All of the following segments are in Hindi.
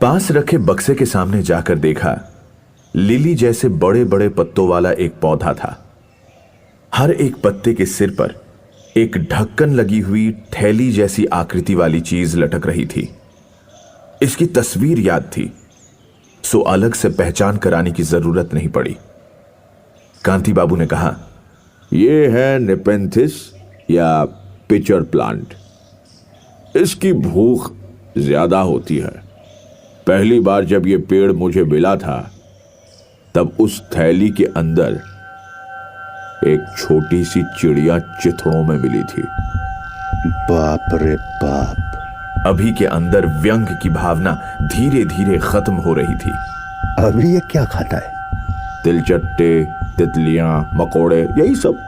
पास रखे बक्से के सामने जाकर देखा, लिली जैसे बड़े बड़े पत्तों वाला एक पौधा था। हर एक पत्ते के सिर पर एक ढक्कन लगी हुई थैली जैसी आकृति वाली चीज लटक रही थी। इसकी तस्वीर याद थी, सो अलग से पहचान कराने की जरूरत नहीं पड़ी। कांति बाबू ने कहा, यह है नेपेंथिस या पिचर प्लांट। इसकी भूख ज्यादा होती है। पहली बार जब यह पेड़ मुझे मिला था तब उस थैली के अंदर एक छोटी सी चिड़िया चिथड़ों में मिली थी। बाप रे बाप। अभी के अंदर व्यंग की भावना धीरे धीरे खत्म हो रही थी। अभी ये क्या खाता है? तिलचट्टे, तितलियां, मकोड़े, यही सब।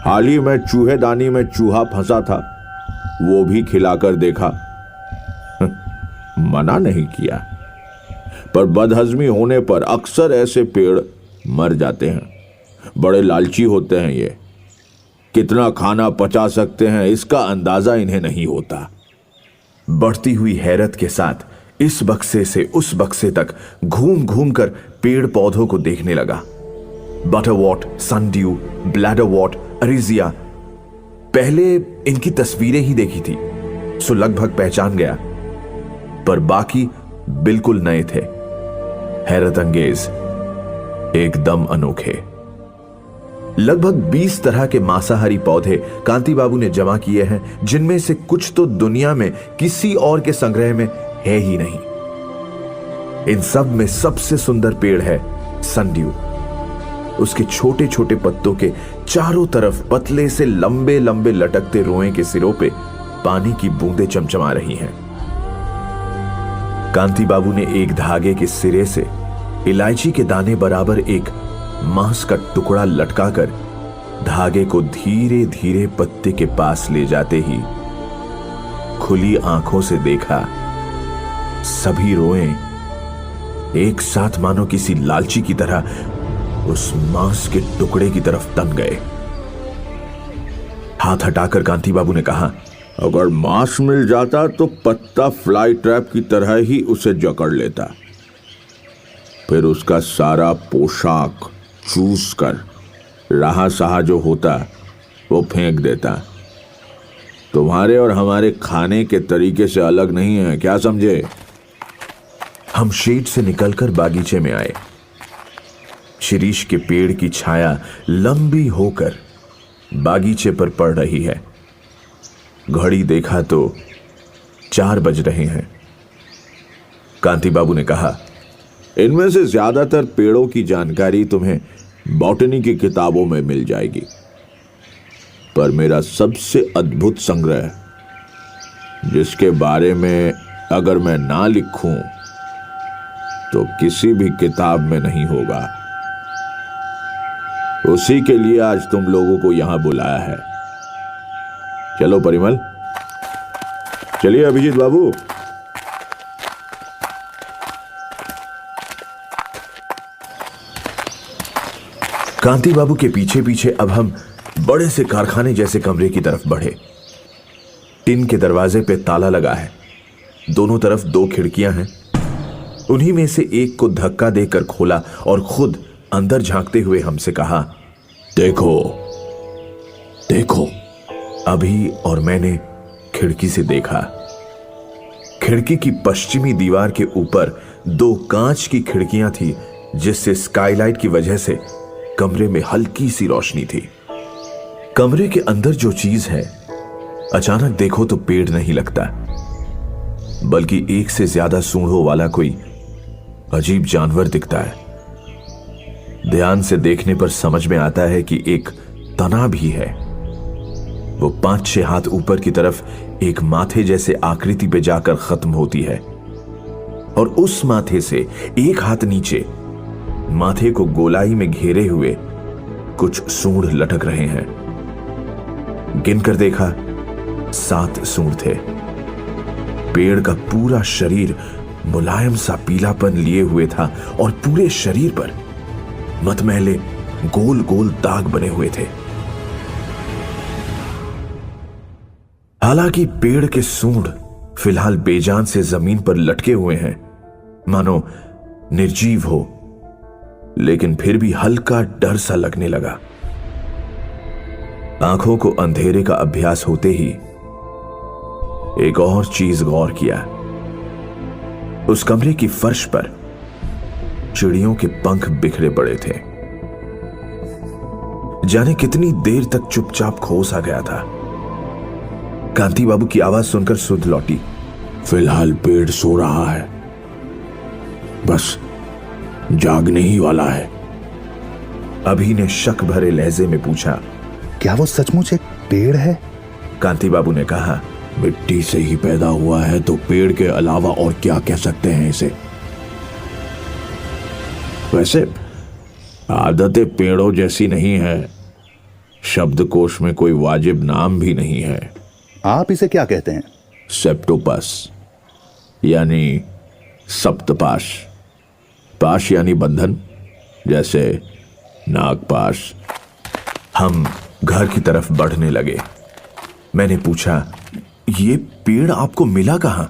हाल ही में चूहेदानी में चूहा फंसा था, वो भी खिलाकर देखा। मना नहीं किया, पर बदहजमी होने पर अक्सर ऐसे पेड़ मर जाते हैं। बड़े लालची होते हैं ये। कितना खाना पचा सकते हैं इसका अंदाजा इन्हें नहीं होता। बढ़ती हुई हैरत के साथ इस बक्से से उस बक्से तक घूम घूम कर पेड़ पौधों को देखने लगा। बटरवॉट, सनड्यू, ब्लैडरवॉट, अरिजिया। पहले इनकी तस्वीरें ही देखी थी, सो लगभग पहचान गया, पर बाकी बिल्कुल नए थे। हैरत अंगेज, एकदम अनोखे। लगभग 20 तरह के मांसाहारी पौधे कांति बाबू ने जमा किए हैं, जिनमें से कुछ तो दुनिया में किसी और के संग्रह में है ही नहीं। इन सब में सबसे सुंदर पेड़ है सनड्यू। उसके छोटे छोटे पत्तों के चारों तरफ पतले से लंबे लंबे लटकते रोए के सिरों पे पानी की बूंदें चमचमा रही हैं। कांति बाबू ने एक धागे के सिरे से इलायची के दाने बराबर एक मांस का टुकड़ा लटकाकर धागे को धीरे धीरे पत्ते के पास ले जाते ही खुली आंखों से देखा, सभी रोए एक साथ मानो किसी लालची की तरह उस मांस के टुकड़े की तरफ तन गए। हाथ हटाकर कांति बाबू ने कहा, अगर मांस मिल जाता तो पत्ता फ्लाई ट्रैप की तरह ही उसे जकड़ लेता, फिर उसका सारा पोशाक चूस कर रहा सहा जो होता वो फेंक देता। तुम्हारे और हमारे खाने के तरीके से अलग नहीं है, क्या समझे? हम शेड से निकलकर बागीचे में आए। शिरीष के पेड़ की छाया लंबी होकर बागीचे पर पड़ रही है। घड़ी देखा तो 4 बज रहे हैं। कांति बाबू ने कहा, इनमें से ज्यादातर पेड़ों की जानकारी तुम्हें बॉटनी की किताबों में मिल जाएगी, पर मेरा सबसे अद्भुत संग्रह, जिसके बारे में अगर मैं ना लिखूं तो किसी भी किताब में नहीं होगा, उसी के लिए आज तुम लोगों को यहां बुलाया है। चलो परिमल, चलिए अभिजीत बाबू। कांति बाबू के पीछे पीछे अब हम बड़े से कारखाने जैसे कमरे की तरफ बढ़े। टिन के दरवाजे पे ताला लगा है। दोनों तरफ 2 खिड़कियां हैं। उन्हीं में से एक को धक्का देकर खोला और खुद अंदर झांकते हुए हमसे कहा, देखो देखो। अभी और मैंने खिड़की से देखा। खिड़की की पश्चिमी दीवार के ऊपर 2 कांच की खिड़कियां थी, जिससे स्काईलाइट की वजह से कमरे में हल्की सी रोशनी थी। कमरे के अंदर जो चीज है, अचानक देखो तो पेड़ नहीं लगता, बल्कि एक से ज्यादा सूंडों वाला कोई अजीब जानवर दिखता है। ध्यान से देखने पर समझ में आता है कि एक तना भी है। वो 5-6 हाथ ऊपर की तरफ एक माथे जैसे आकृति पे जाकर खत्म होती है, और उस माथे से 1 हाथ नीचे माथे को गोलाई में घेरे हुए कुछ सूंड लटक रहे हैं। गिनकर देखा 7 सूंड थे। पेड़ का पूरा शरीर मुलायम सा पीलापन लिए हुए था और पूरे शरीर पर मतमैले गोल गोल दाग बने हुए थे। हालांकि पेड़ के सूंड फिलहाल बेजान से जमीन पर लटके हुए हैं, मानो निर्जीव हो, लेकिन फिर भी हल्का डर सा लगने लगा। आंखों को अंधेरे का अभ्यास होते ही एक और चीज गौर किया। उस कमरे की फर्श पर चिड़ियों के पंख बिखरे पड़े थे। जाने कितनी देर तक चुपचाप खो सा गया था। कांति बाबू की आवाज सुनकर सुध लौटी। फिलहाल पेड़ सो रहा है, बस जागने ही वाला है। अभी ने शक भरे लहजे में पूछा, क्या वो सचमुच एक पेड़ है? कांति बाबू ने कहा, मिट्टी से ही पैदा हुआ है तो पेड़ के अलावा और क्या कह सकते हैं इसे। वैसे आदतें पेड़ों जैसी नहीं है, शब्दकोश में कोई वाजिब नाम भी नहीं है। आप इसे क्या कहते हैं? सेप्टोपस यानी सप्तपाश। पाश यानी बंधन, जैसे नागपाश। हम घर की तरफ बढ़ने लगे। मैंने पूछा, ये पेड़ आपको मिला कहां?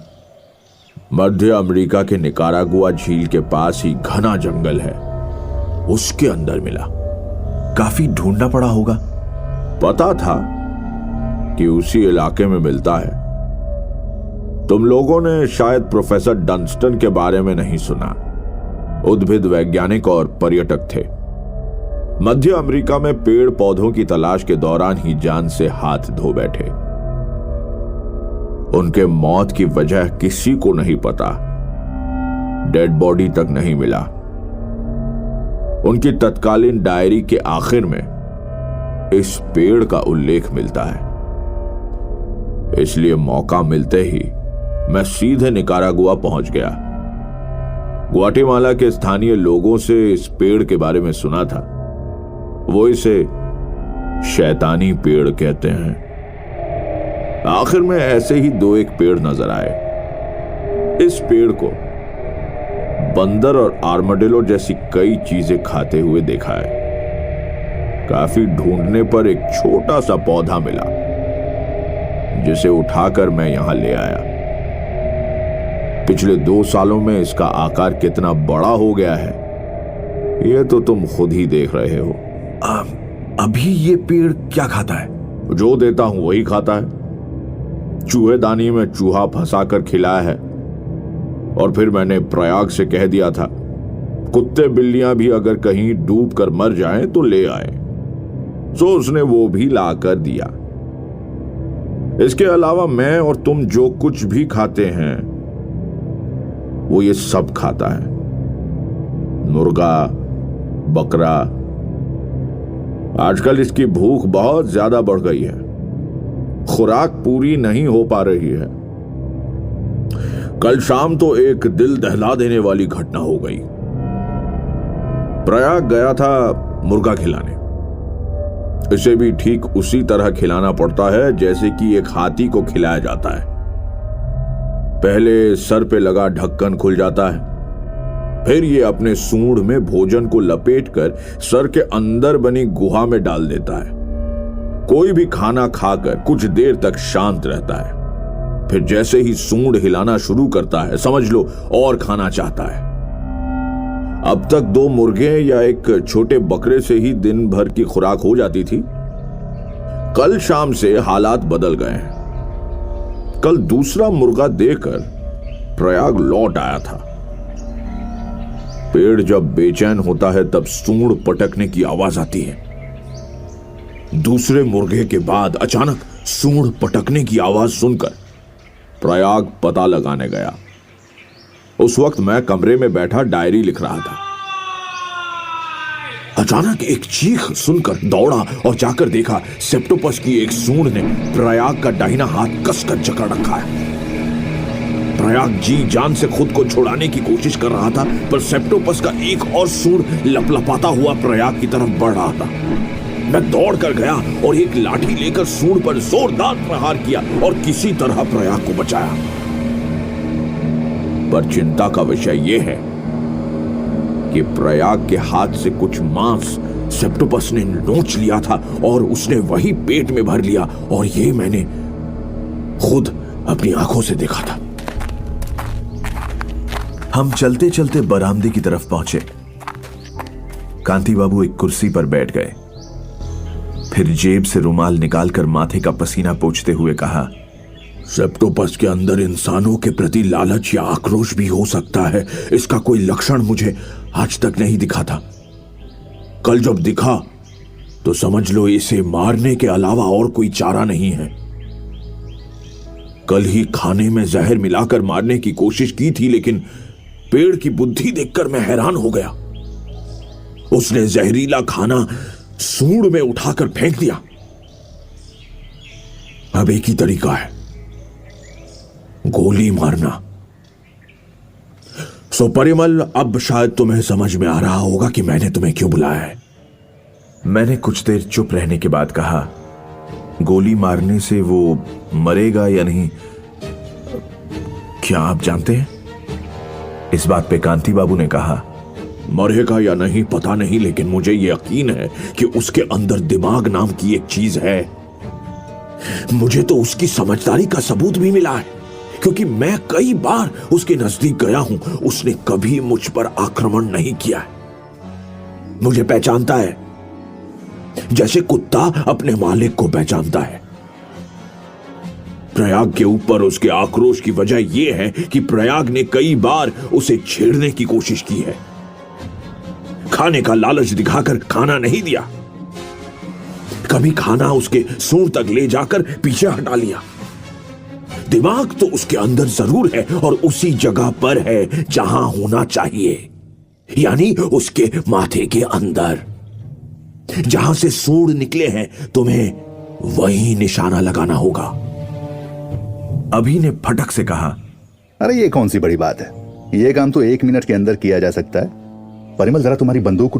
मध्य अमेरिका के निकारागुआ झील के पास ही घना जंगल है, उसके अंदर मिला। काफी ढूंढना पड़ा होगा। पता था कि उसी इलाके में मिलता है। तुम लोगों ने शायद प्रोफेसर डंस्टन के बारे में नहीं सुना। उद्भिद वैज्ञानिक और पर्यटक थे। मध्य अमेरिका में पेड़ पौधों की तलाश के दौरान ही जान से हाथ धो बैठे। उनके मौत की वजह किसी को नहीं पता। डेड बॉडी तक नहीं मिला। उनकी तत्कालीन डायरी के आखिर में इस पेड़ का उल्लेख मिलता है। इसलिए मौका मिलते ही मैं सीधे निकारागुआ पहुंच गया। ग्वाटेमाला के स्थानीय लोगों से इस पेड़ के बारे में सुना था। वो इसे शैतानी पेड़ कहते हैं। आखिर में ऐसे ही दो एक पेड़ नजर आए। इस पेड़ को बंदर और आर्माडिलो जैसी कई चीजें खाते हुए देखा है। काफी ढूंढने पर एक छोटा सा पौधा मिला, जिसे उठाकर मैं यहां ले आया। पिछले 2 सालों में इसका आकार कितना बड़ा हो गया है, यह तो तुम खुद ही देख रहे हो। अभी ये पेड़ क्या खाता है? जो देता हूं वही खाता है। चूहेदानी में चूहा फंसाकर खिलाया है, और फिर मैंने प्रयाग से कह दिया था कुत्ते बिल्लियां भी अगर कहीं डूब कर मर जाएं तो ले आए। सो उसने वो भी ला कर दिया। इसके अलावा मैं और तुम जो कुछ भी खाते हैं वो ये सब खाता है। मुर्गा, बकरा। आजकल इसकी भूख बहुत ज्यादा बढ़ गई है। खुराक पूरी नहीं हो पा रही है। कल शाम तो एक दिल दहला देने वाली घटना हो गई। प्रयाग गया था मुर्गा खिलाने। इसे भी ठीक उसी तरह खिलाना पड़ता है जैसे कि एक हाथी को खिलाया जाता है। पहले सर पे लगा ढक्कन खुल जाता है, फिर ये अपने सूंड में भोजन को लपेटकर सर के अंदर बनी गुहा में डाल देता है। कोई भी खाना खाकर कुछ देर तक शांत रहता है, फिर जैसे ही सूंड हिलाना शुरू करता है, समझ लो और खाना चाहता है। अब तक 2 मुर्गे या एक छोटे बकरे से ही दिन भर की खुराक हो जाती थी। कल शाम से हालात बदल गए हैं। कल दूसरा मुर्गा देकर प्रयाग लौट आया था। पेड़ जब बेचैन होता है तब सूंड पटकने की आवाज आती है। दूसरे मुर्गे के बाद अचानक सूंड पटकने की आवाज सुनकर प्रयाग पता लगाने गया। उस वक्त मैं कमरे में बैठा डायरी लिख रहा था। अचानक एक चीख सुनकर दौड़ा और जाकर देखा सेप्टोपस की एक सूंड ने प्रयाग का दाहिना हाथ कसकर जकड़ रखा है। प्रयाग जी जान से खुद को छुड़ाने की कोशिश कर रहा था, पर सेप्टोपस का एक और सूंड लपलपाता हुआ प्रयाग की तरफ बढ़ रहा था। मैं दौड़ कर गया और एक लाठी लेकर सूंड पर जोरदार प्रहार किया और किसी तरह प्रयाग को बचाया। पर चिंता का विषय यह है कि प्रयाग के हाथ से कुछ मांस सेप्टोपस ने नोच लिया था और उसने वही पेट में भर लिया, और यह मैंने खुद अपनी आंखों से देखा था। हम चलते चलते बरामदे की तरफ पहुंचे। कांति बाबू एक कुर्सी पर बैठ गए, फिर जेब से रुमाल निकालकर माथे का पसीना पोंछते हुए कहा, सेप्टोपस के अंदर इंसानों के प्रति लालच या आक्रोश भी हो सकता है। इसका कोई लक्षण मुझे आज तक नहीं दिखा था। कल जब दिखा तो समझ लो इसे मारने के अलावा और कोई चारा नहीं है। कल ही खाने में जहर मिलाकर मारने की कोशिश की थी, लेकिन पेड़ की बुद्धि देखकर मैं हैरान हो गया। उसने जहरीला खाना सूंड में उठाकर फेंक दिया। अब एक ही तरीका है, गोली मारना। सो परिमल, अब शायद तुम्हें समझ में आ रहा होगा कि मैंने तुम्हें क्यों बुलाया है। मैंने कुछ देर चुप रहने के बाद कहा, गोली मारने से वो मरेगा या नहीं, क्या आप जानते हैं? इस बात पे कांति बाबू ने कहा, मरेगा या नहीं पता नहीं, लेकिन मुझे यकीन है कि उसके अंदर दिमाग नाम की एक चीज है। मुझे तो उसकी समझदारी का सबूत भी मिला है, क्योंकि मैं कई बार उसके नजदीक गया हूं। उसने कभी मुझ पर आक्रमण नहीं किया है। मुझे पहचानता है जैसे कुत्ता अपने मालिक को पहचानता है। प्रयाग के ऊपर उसके आक्रोश की वजह यह है कि प्रयाग ने कई बार उसे छेड़ने की कोशिश की है। खाने का लालच दिखाकर खाना नहीं दिया, कभी खाना उसके सूंड तक ले जाकर पीछे हटा लिया। दिमाग तो उसके अंदर जरूर है और उसी जगह पर है जहां होना चाहिए, यानी उसके माथे के अंदर। जहां से सूंड निकले हैं तुम्हें वही निशाना लगाना होगा। अभी ने फटक से कहा, अरे ये कौन सी बड़ी बात है, ये काम तो 1 मिनट के अंदर किया जा सकता है। परिमल, जरा तुम्हारी बंदूक।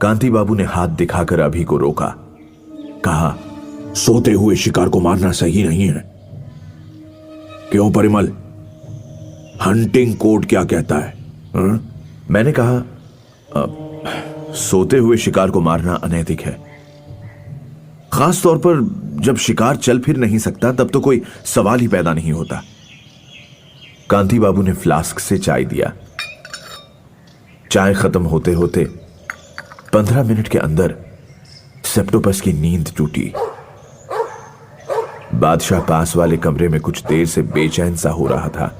कांति बाबू ने हाथ दिखाकर अभी को रोका, कहा, सोते हुए शिकार को मारना सही नहीं है। क्यों परिमल, हंटिंग कोड क्या कहता है? मैंने कहा, सोते हुए शिकार को मारना अनैतिक है, खास तौर पर जब शिकार चल फिर नहीं सकता, तब तो कोई सवाल ही पैदा नहीं होता। कांति बाबू ने फ्लास्क से चाय दिया। चाय खत्म होते होते 15 मिनट के अंदर सेप्टोपस की नींद टूटी। बादशाह पास वाले कमरे में कुछ देर से बेचैन सा हो रहा था।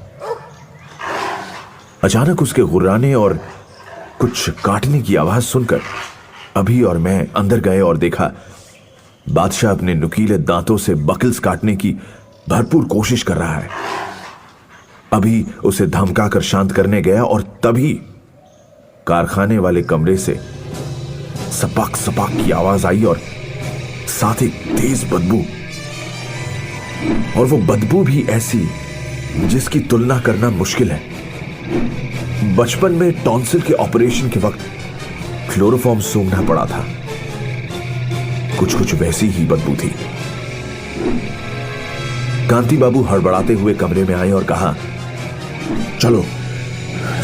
अचानक उसके गुर्राने और कुछ काटने की आवाज सुनकर अभी और मैं अंदर गए और देखा बादशाह अपने नुकीले दांतों से बकल्स काटने की भरपूर कोशिश कर रहा है। अभी उसे धमकाकर शांत करने गया और तभी कारखाने वाले कमरे से सपाक सपाक की आवाज आई और साथ ही तेज बदबू, और वो बदबू भी ऐसी जिसकी तुलना करना मुश्किल है। बचपन में टॉन्सिल के ऑपरेशन के वक्त क्लोरोफॉर्म सूंघना पड़ा था, कुछ वैसी ही बदबू थी। कांति बाबू हड़बड़ाते हुए कमरे में आए और कहा, चलो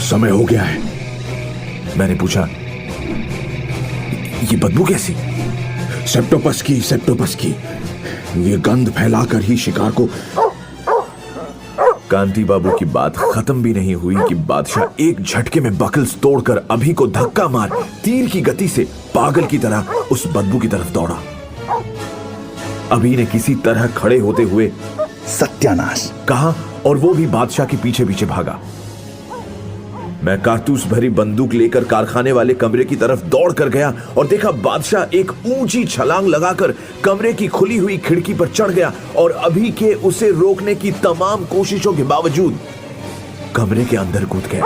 समय हो गया है। मैंने पूछा, ये बदबू कैसी? सेप्टोपस की ये गंध फैलाकर ही शिकार को। कांति बाबू की बात खत्म भी नहीं हुई कि बादशाह एक झटके में बकल्स तोड़कर अभी को धक्का मार तीर की गति से पागल की तरह उस बदबू की तरफ दौड़ा। अभी ने किसी तरह खड़े होते हुए सत्यानाश कहा और वो भी बादशाह के पीछे पीछे भागा। मैं कारतूस भरी बंदूक लेकर कारखाने वाले कमरे की तरफ दौड़ कर गया और देखा बादशाह एक ऊंची छलांग लगाकर कमरे की खुली हुई खिड़की पर चढ़ गया और अभी के उसे रोकने की तमाम कोशिशों के बावजूद कमरे के अंदर कूद गया।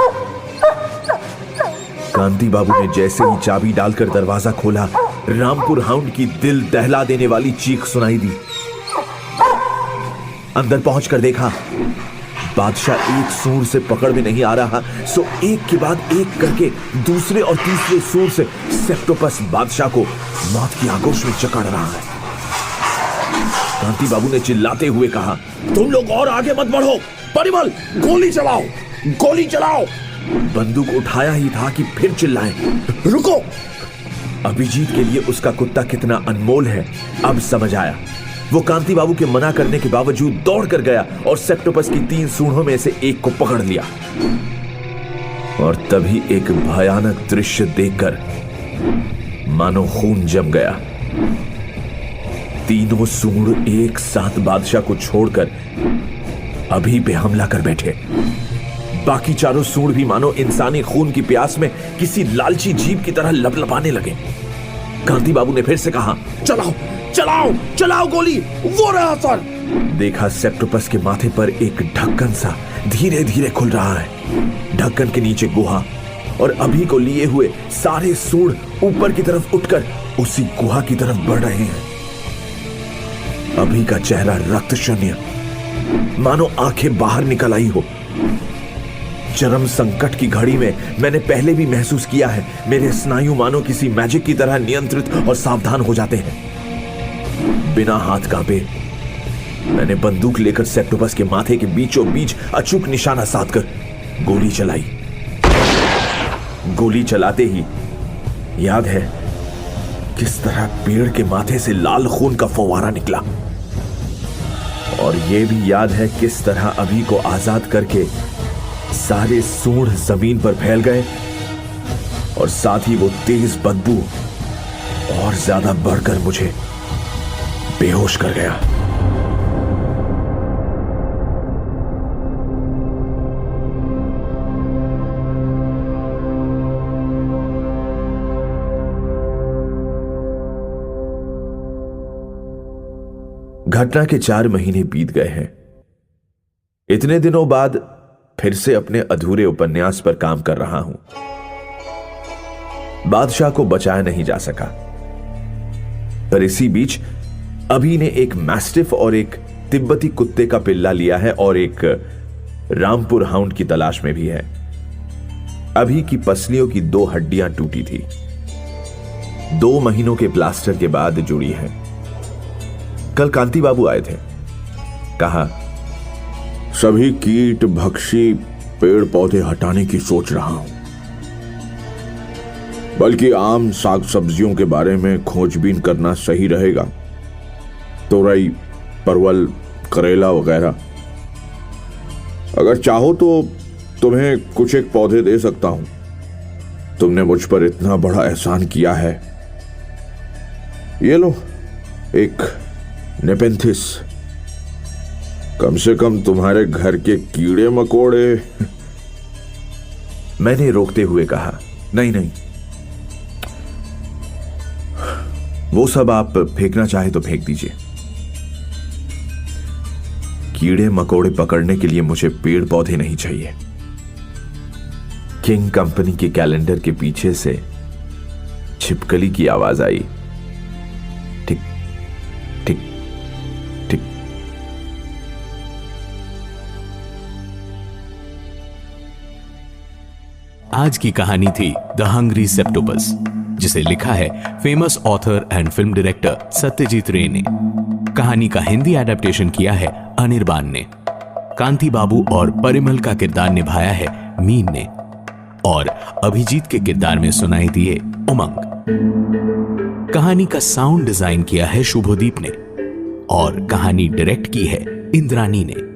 कांति बाबू ने जैसे ही चाबी डालकर दरवाजा खोला, रामपुर हाउंड की दिल दहला देने वाली चीख सुनाई दी। अंदर पहुंचकर देखा बादशाह एक सूर से पकड़ में नहीं आ रहा, सो एक के बाद एक करके दूसरे और तीसरे सूर से सेप्टोपस बादशाह को मौत की आगोश में जकड़ रहा है। कांति बाबू ने चिल्लाते हुए कहा, तुम लोग और आगे मत बढ़ो, परिमल गोली चलाओ, गोली चलाओ। बंदूक उठाया ही था कि फिर चिल्लाए, रुको। अभिजीत के लिए उसका कुत्ता कितना अनमोल है अब समझ आया। वो कांति बाबू के मना करने के बावजूद दौड़ कर गया और सेप्टोपस की 3 सूंडों में से एक को पकड़ लिया। और तभी एक भयानक दृश्य देखकर मानो खून जम गया। तीनों सूंड एक साथ बादशाह को छोड़कर अभी पे हमला कर बैठे। बाकी चारों सूंड भी मानो इंसानी खून की प्यास में किसी लालची जीव की तरह लपलपाने लगे। कांति बाबू ने फिर से कहा, चलाओ चलाओ चलाओ गोली, वो रहा सर। देखा सेप्टोपस के माथे पर एक ढक्कन सा धीरे धीरे खुल रहा है। ढक्कन के नीचे गुहा, और अभी को लिए हुए सारे सूंड ऊपर की तरफ उठकर उसी गुहा की तरफ बढ़ रहे हैं। अभी का चेहरा रक्त शून्य, मानो आंखें बाहर निकल आई हो। चरम संकट की घड़ी में मैंने पहले भी महसूस किया है, मेरे स्नायु मानो किसी मैजिक की तरह नियंत्रित और सावधान हो जाते हैं। बिना हाथ कांपे मैंने बंदूक लेकर सेप्टोपस के माथे के बीचों बीच अचूक निशाना साधकर गोली चलाई। गोली चलाते ही याद है किस तरह पेड़ के माथे से लाल खून का फव्वारा निकला, और यह भी याद है किस तरह अभी को आजाद करके सारे सूंड जमीन पर फैल गए, और साथ ही वो तेज बदबू और ज्यादा बढ़कर मुझे बेहोश कर गया। घटना के 4 महीने बीत गए हैं। इतने दिनों बाद फिर से अपने अधूरे उपन्यास पर काम कर रहा हूं। बादशाह को बचाया नहीं जा सका, पर इसी बीच अभी ने एक मैस्टिफ और एक तिब्बती कुत्ते का पिल्ला लिया है, और एक रामपुर हाउंड की तलाश में भी है। अभी की पसलियों की 2 हड्डियां टूटी थी, 2 महीनों के प्लास्टर के बाद जुड़ी है। कल कांति बाबू आए थे, कहा, सभी कीट भक्षी पेड़ पौधे हटाने की सोच रहा हूं, बल्कि आम साग सब्जियों के बारे में खोजबीन करना सही रहेगा। तोरई, परवल, करेला वगैरह। अगर चाहो तो तुम्हें कुछ एक पौधे दे सकता हूं। तुमने मुझ पर इतना बड़ा एहसान किया है। ये लो, एक नेपेंथिस। कम से कम तुम्हारे घर के कीड़े मकोड़े। मैंने रोकते हुए कहा, नहीं नहीं, वो सब आप फेंकना चाहे तो फेंक दीजिए। कीड़े मकोड़े पकड़ने के लिए मुझे पेड़ पौधे नहीं चाहिए। किंग कंपनी के कैलेंडर के पीछे से छिपकली की आवाज आई, टिक टिक टिक। आज की कहानी थी द हंग्री सेप्टोपस, जिसे लिखा है famous author and film director Satyajit रे ने। कहानी का हिंदी एडेप्टेशन किया है अनिर्बान ने। कांति बाबू और परिमल का किरदार निभाया है मीन ने, और अभिजीत के किरदार में सुनाई दिए उमंग। कहानी का साउंड डिजाइन किया है शुभदीप ने, और कहानी डायरेक्ट की है इंद्रानी ने।